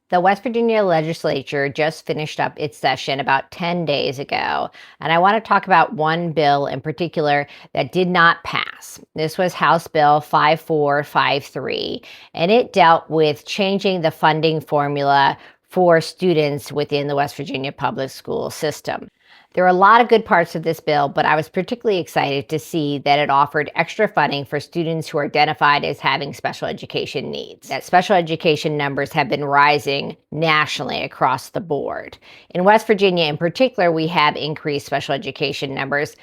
The West Virginia legislature just finished up its session about 10 days ago, and I want to talk about one bill in particular that did not pass. This was House Bill 5453, and it dealt with changing the funding formula for students within the West Virginia public school system. There are a lot of good parts of this bill, but I was particularly excited to see that it offered extra funding for students who are identified as having special education needs. That special education numbers have been rising nationally across the board. In West Virginia in particular, we have increased special education numbers,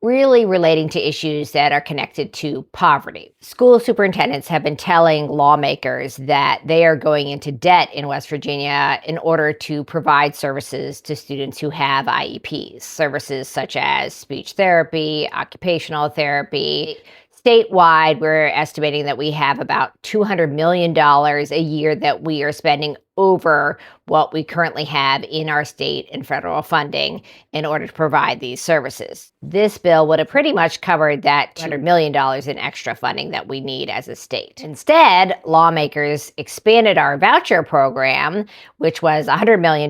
really relating to issues that are connected to poverty. School superintendents have been telling lawmakers that they are going into debt in West Virginia in order to provide services to students who have IEPs, services such as speech therapy, occupational therapy. Statewide, we're estimating that we have about $200 million a year that we are spending over what we currently have in our state and federal funding in order to provide these services. This bill would have pretty much covered that $200 million in extra funding that we need as a state. Instead, lawmakers expanded our voucher program, which was $100 million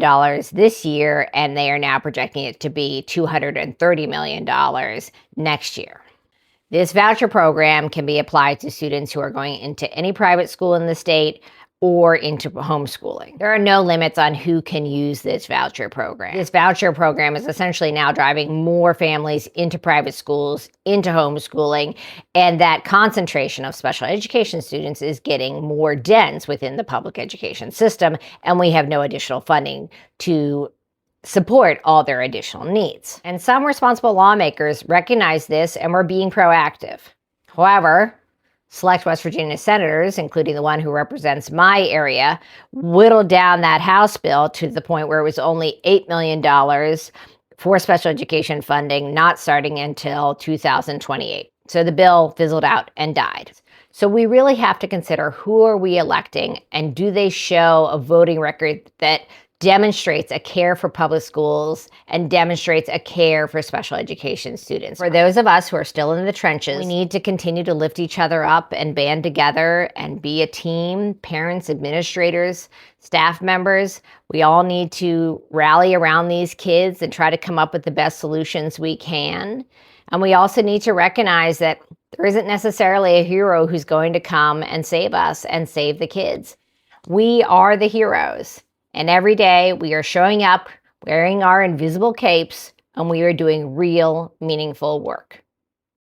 this year, and they are now projecting it to be $230 million next year. This voucher program can be applied to students who are going into any private school in the state or into homeschooling. There are no limits on who can use this voucher program. This voucher program is essentially now driving more families into private schools, into homeschooling, and that concentration of special education students is getting more dense within the public education system, and we have no additional funding to support all their additional needs. And some responsible lawmakers recognize this and were being proactive. However, select West Virginia senators, including the one who represents my area, whittled down that House bill to the point where it was only $8 million for special education funding, not starting until 2028. So the bill fizzled out and died. So we really have to consider, who are we electing, and do they show a voting record that demonstrates a care for public schools and demonstrates a care for special education students. For those of us who are still in the trenches, we need to continue to lift each other up and band together and be a team. Parents, administrators, staff members, we all need to rally around these kids and try to come up with the best solutions we can. And we also need to recognize that there isn't necessarily a hero who's going to come and save us and save the kids. We are the heroes. And every day we are showing up, wearing our invisible capes, and we are doing real, meaningful work.